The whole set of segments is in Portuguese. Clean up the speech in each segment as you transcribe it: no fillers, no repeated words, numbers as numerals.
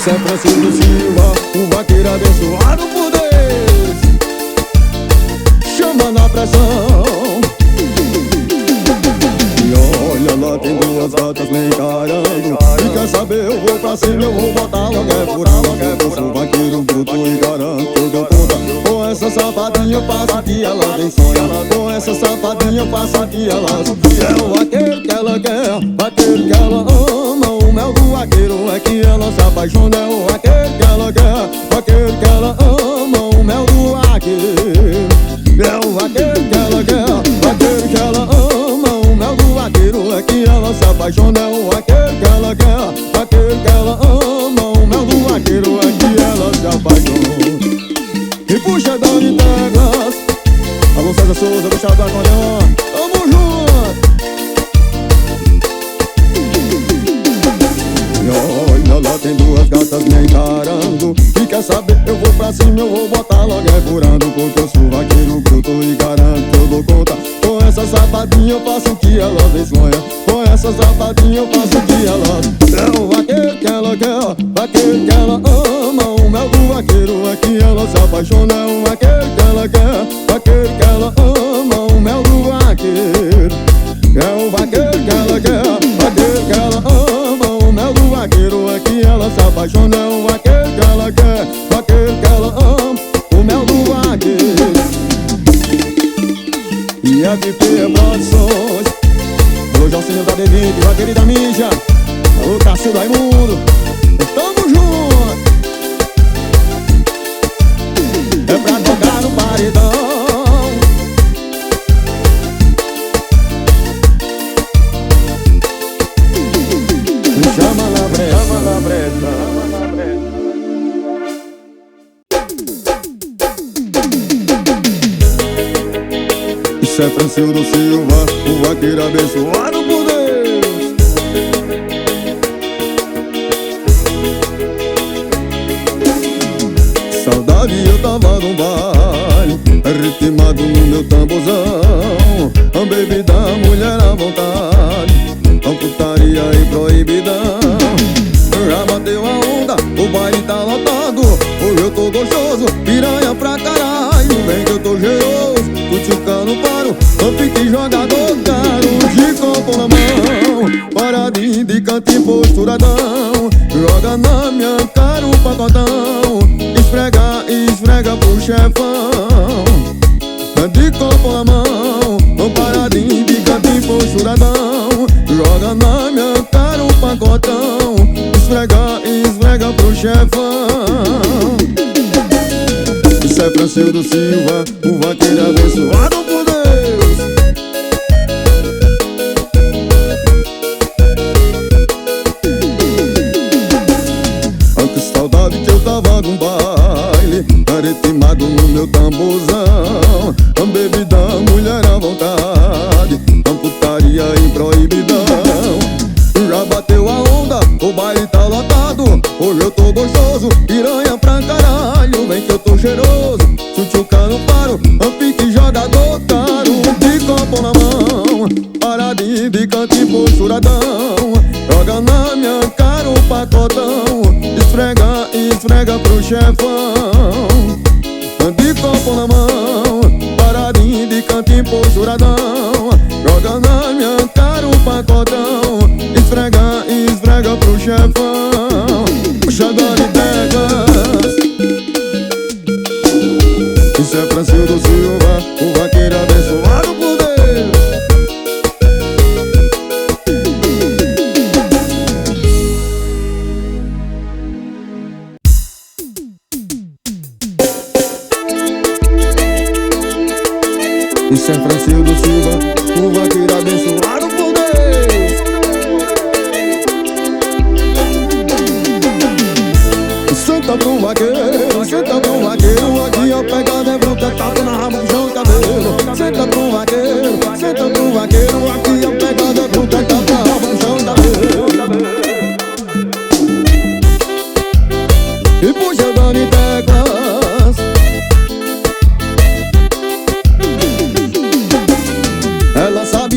Isso é Francisco Silva, um vaqueiro abençoado por Deus. Chama na pressão. E olha lá, tem duas gatas me encarando. E quer saber, eu vou pra cima, eu vou botar logo é furado. Eu sou vaqueiro bruto e garanto que eu dou conta. Com essa safadinha eu faço o que ela tem sonha. Com essa safadinha eu faço o que ela sonha. É o vaqueiro que ela quer, vaqueiro que ela ama. O mel do vaqueiro é que ela se apaixona. É o vaqueiro que ela quer, vaqueiro que ela ama. O mel do vaqueiro é o vaqueiro que ela quer, vaqueiro que ela ama. O mel do vaqueiro é que ela se apaixona. É o vaqueiro que ela quer, vaqueiro que ela ama. O mel do vaqueiro é que ela se apaixona. E puxa da Uniteclas, alô César Souza, do Chá do Acordeon. Tamo junto. E olha lá, tem duas gatas me encarando. E quer saber, eu vou pra cima, eu vou botar logo é furando. Porque eu sou vaqueiro bruto e garanto que eu dou conta. Com essa safadinha eu faço o que ela vem sonha. Com essa safadinha eu faço o que ela é o vaqueiro que ela quer, vaqueiro que ela ama. O mel do vaqueiro é que ela se apaixona. É o vaqueiro que ela quer, vaqueiro que ela ama. O mel do vaqueiro é o vaqueiro que ela quer, vaqueiro que ela ama. O mel do vaqueiro é que ela se apaixona. É o vaqueiro que ela quer, vaqueiro que ela ama. O mel do vaqueiro. E a FP Produções, alô Jalcinho da D20, vaqueiro da mídia. Alô Cacildo Raimundo, tamo junto. É pra tocar no paredão. Chama na pressa, chama na pressa. Isso é Francisco Silva, o vaqueiro abençoado por Deus. Saudade, eu tava no baile, ritmado no meu tamborzão. A bebida, mulher à vontade, a putaria e proibidão. Já bateu a onda, o baile tá lotado. Hoje eu tô gostoso, piranha pra caralho. Vem que eu tô cheiroso, cutucando paro. Não fique jogador caro, de copo na mão, paradinho de cantinho posturadão. Joga na minha cara um pacotão. Esfrega, esfrega pro chefão. De copo na mão, paradinho de cantinho posturadão. Joga na minha cara um pacotão. Esfrega, esfrega pro chefão. Isso é Francisco Silva, o vaqueiro abençoado por Deus. Ah, que saudade que eu tava num baile, ritmado no meu tamborzão. A bebida, mulher à vontade, a putaria e proibidão. Já bateu a onda, o baile tá lotado. Hoje eu tô gostoso, piranha pra caralho. Vem que eu tô cheiroso, tchutchuca no paro. A pique jogador caro, de copo na mão, paradinho de cantinho posturadão. Joga na minha cara um pacotão. Esfrega, esfrega pro chefão. De copo na mão, paradinho de cantinho posturadão. Joga na minha cara um pacotão. Esfrega, esfrega pro chefão. Puxa da Uniteclas. Isso é Francisco Silva, o vaqueiro abençoado por Deus. Isso é Francisco Silva, o vaqueiro abençoado por Deus. Senta pro vaqueiro, senta pro vaqueiro. Aqui a pegada é bruta, tapa na rabo, puxão cabelo. Senta pro vaqueiro, senta pro vaqueiro. Aqui a pegada é bruta, tapa na rabo, puxão cabelo. E puxa da Uniteclas. Ela sabe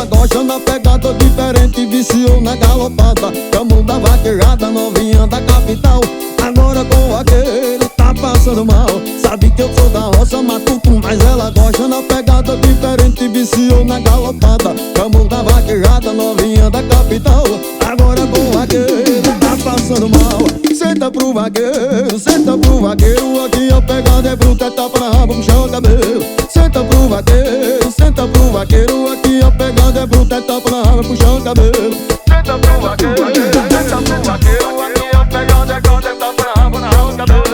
ela gosta na pegada diferente, viciou na galopada. Camão da vaquejada, novinha da capital. Agora com o vaqueiro tá passando mal. Sabe que eu sou da roça, matuto, mas ela gosta na pegada diferente, viciou na galopada. Camão da vaquejada, novinha da capital. Agora com o vaqueiro tá passando mal. Senta pro vaqueiro, senta pro vaqueiro. Aqui a pegada é bruta, é tapa na raba, puxa o cabelo. Senta pro vaqueiro, senta pro vaqueiro. Aqui a pegada é bruta, é tapa na raba, puxa o cabelo. Senta pro vaqueiro, senta pro vaqueiro. Aqui a pegada é bruta, é tapa na raba, puxa o cabelo.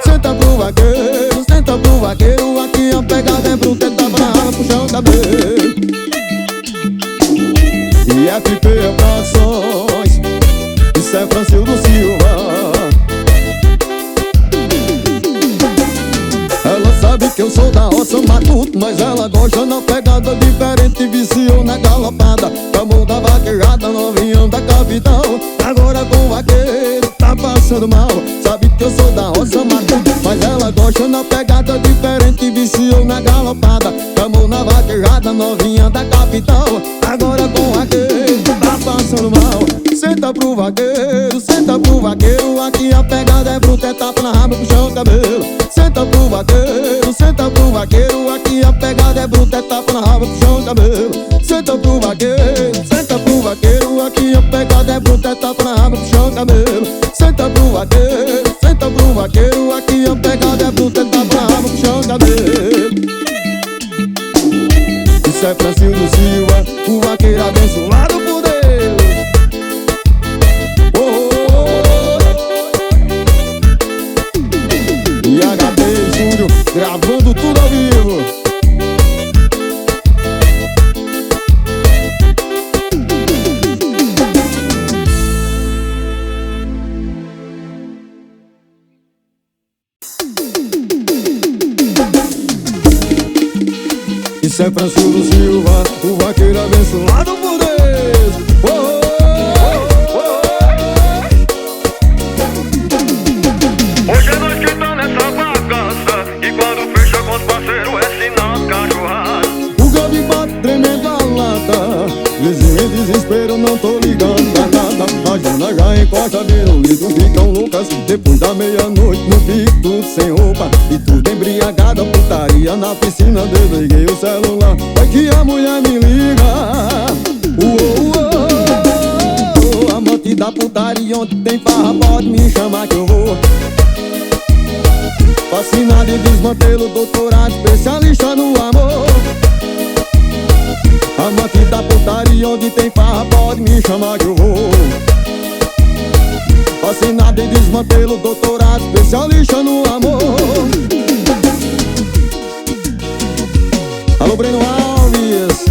Senta pro vaqueiro, senta pro vaqueiro. Aqui a pegada é bruta, é tapa na raba, puxa o cabelo. E FP Produções, isso é Francildo Silva. Ela sabe que eu sou da roça, matuto, mas ela gosta na pegada diferente, viciou na galopada. Camão da vaquejada, novinha da capital. Agora com o vaqueiro tá passando mal. Sabe que eu sou da roça, matuto, mas ela gosta na pegada diferente, viciou na galopada. Camão na vaquejada, novinha da capital. Agora com o vaqueiro tá passando mal. Senta pro vaqueiro, senta pro vaqueiro. Aqui a pegada é bruta, é tapa na raba, puxa o cabelo. Senta pro vaqueiro, senta pro vaqueiro. Aqui a pegada é bruta, é tapa na raba, puxa o cabelo. Senta pro vaqueiro, senta pro vaqueiro. Aqui a pegada é bruta, é tapa na raba, puxa o cabelo. Senta pro vaqueiro, senta pro vaqueiro. Aqui a pegada é bruta, é tapa na raba, puxa o cabelo. Isso é Francildo Silva, o vaqueiro abençoado por Deus. E HD Estúdio, gravando tudo ao vivo. Isso é Francildo Silva, o vaqueiro abençoado por Deus. Hoje é noite que tá nessa bagaça, e quando fecha com os parceiros é sinal de cachorrada. O Gabi bate tremendo a lata, vizinho em desespero, não tô ligando pra nada. A Jana já encosta, vira o litro, ficam loucas. Depois da meia-noite no pico, tudo sem roupa e tudo embriagada, putaria na piscina. Desliguei o celular, vai que a mulher me liga. Amante da putaria, onde tem farra pode me chamar que eu vou. Fascinado e desmantelo, doutorado, especialista no amor. Amante da putaria, onde tem farra pode me chamar que eu vou. Fascinado e desmantelo, doutorado, especialista no amor. Alô, Breno Alves.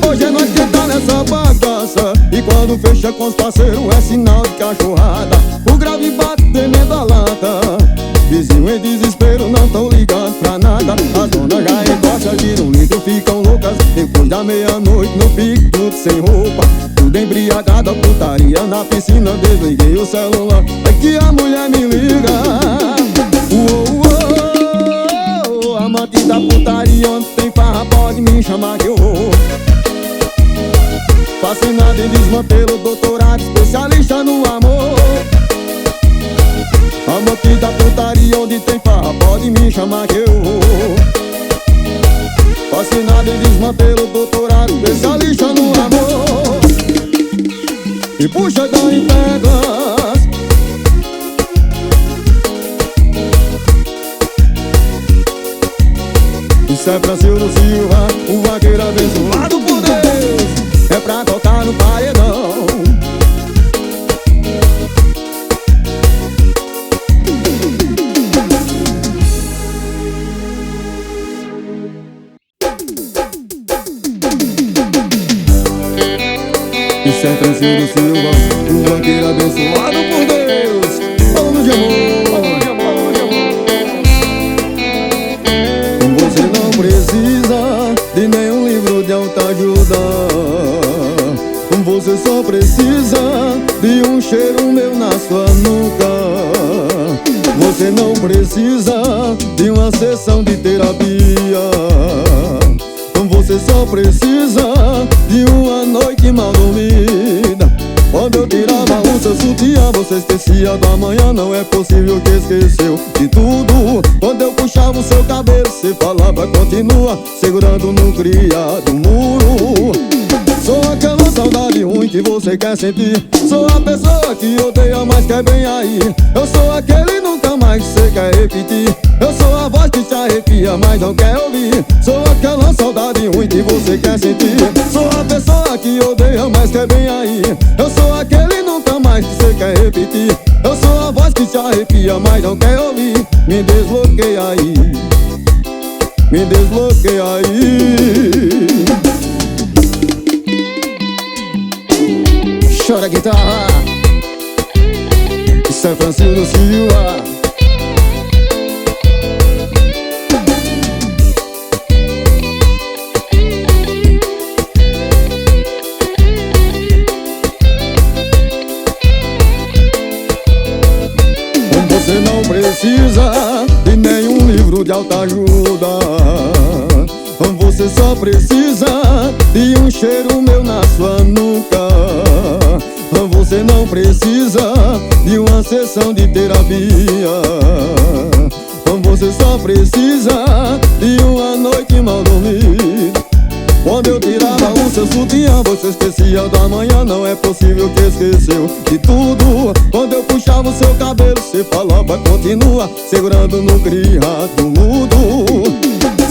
Hoje é nós que tá nessa bagaça, e quando fecha com os parceiros é sinal de cachorrada. O grave bate tremendo a lata, vizinho em desespero, não tão ligando pra nada. As donas já encosta, giram um litro, ficam loucas. Depois da meia-noite no pico, tudo sem roupa, tudo embriagada, putaria na piscina. Desliguei o celular, é que a mulher me liga. Amante da putaria, onde tem farra pode me chamar que eu vou. Fascinado em desmantelo, doutorado, especialista no amor. Amante da putaria, onde tem farra pode me chamar que eu vou. Fascinado em desmantelo, doutorado, especialista no amor. E puxa daí pegas. Isso é Francildo Silva, o vaqueiro abençoado por Deus. É pra tocar no paredão. Isso é Francildo Silva, o vaqueiro abençoado por Deus. Falando de amor, você não precisa de nenhum livro de autoajuda. Você só precisa de um cheiro meu na sua nuca. Você você não precisa de uma sessão de terapia. Você só precisa de uma noite mal dormida. Quando eu tirava o seu sutiã, você esquecia do amanhã. Não é possível que esqueceu de tudo. Quando eu puxava o seu cabelo, você falava continua, segurando no criado muro. Sou aquela saudade ruim que você quer sentir. Sou a pessoa que odeia, mas quer bem aí. Eu sou aquele nunca mais que você quer repetir. Eu sou a voz que te arrepia, mas não quer ouvir. Sou aquela saudade ruim que você quer sentir. Sou a pessoa que odeia, mas quer bem aí. Eu sou aquele nunca mais que você quer repetir. Eu sou a voz que te arrepia, mas não quer ouvir. Me desbloqueia aí, me desbloqueia aí. Chora guitarra, São Francisco do Silva. Você não precisa de nenhum livro de autoajuda. Você só precisa de um cheiro meu na sua nuca. Você não precisa de uma sessão de terapia. Você só precisa de uma noite mal dormida. Quando eu tirava o seu sutiã, você esquecia do amanhã. Não é possível que esqueceu de tudo. Quando eu puxava o seu cabelo, você falava continua, segurando no criado mudo.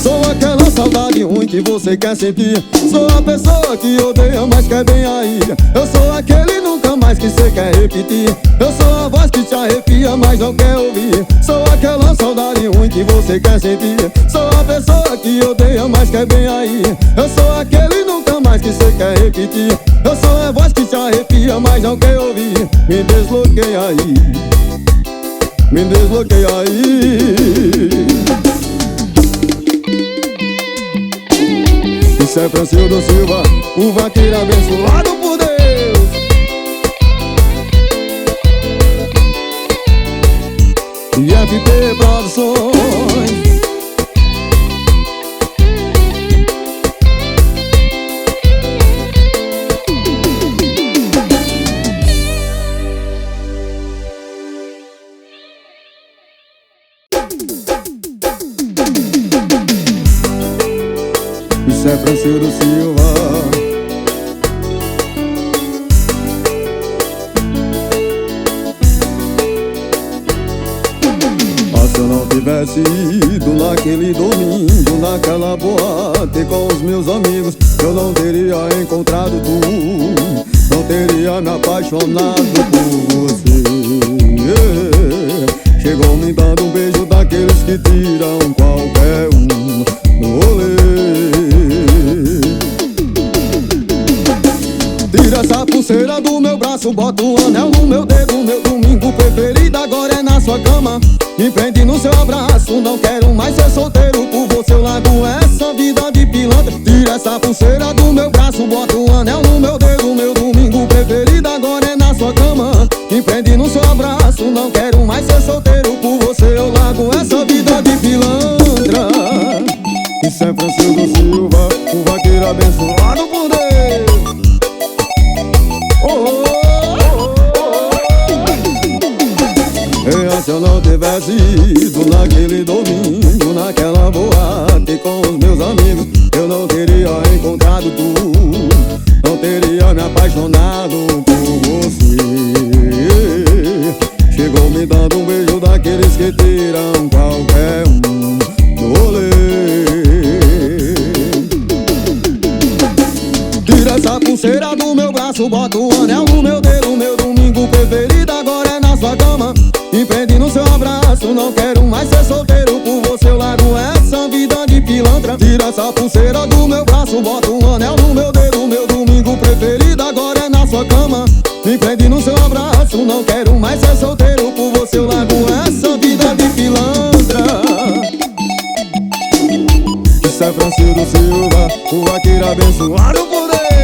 Sou aquela saudade ruim que você quer sentir. Sou a pessoa que odeia, mas quer bem aí. Eu sou aquele nunca mais que você quer repetir. Eu sou a voz que te arrepia, mas não quer ouvir. Sou aquela saudade ruim que você quer sentir. Sou a pessoa que odeia, mas quer bem aí. Eu sou aquele nunca mais que você quer repetir. Eu sou a voz que te arrepia, mas não quer ouvir. Me desbloqueia aí, me desbloqueia aí. São Francisco do Silva, o vaqueiro abençoado por Deus. E FP Produções. São Francisco do Silva. Se eu não tivesse ido naquele domingo, naquela boate com os meus amigos, eu não teria encontrado tu, não teria me apaixonado por você. Chegou me dando um beijo daqueles que tiram qualquer um no rolê. Tira essa pulseira do meu braço, bota um anel no meu dedo. Meu domingo preferido agora é na sua cama. Me prende no seu abraço, não quero mais ser solteiro. Por você eu largo essa vida de pilantra. Tira essa pulseira do meu braço, bota um anel no meu dedo. Meu domingo preferido agora é na sua cama. Me prende no seu abraço, não quero mais ser solteiro. Por você eu largo essa vida de pilantra. E São Francisco do Silva, o vaqueiro abençoado por Deus. Se eu não tivesse ido naquele domingo, naquela boate com os meus amigos, eu não teria encontrado tu, não teria me apaixonado por você. Chegou me dando um beijo daqueles que tiram qualquer um no rolê. Tira essa pulseira do meu braço, bota um anel no meu dedo. Meu domingo preferido agora é na sua cama. Me prende no seu abraço, não quero mais ser solteiro. Por você eu largo essa vida de pilantra. Tira essa pulseira do meu braço, bota um anel no meu dedo. Meu domingo preferido agora é na sua cama. Me prende no seu abraço, não quero mais ser solteiro. Por você eu largo essa vida de pilantra. São Francisco do Silva, o vaqueiro abençoado por Deus.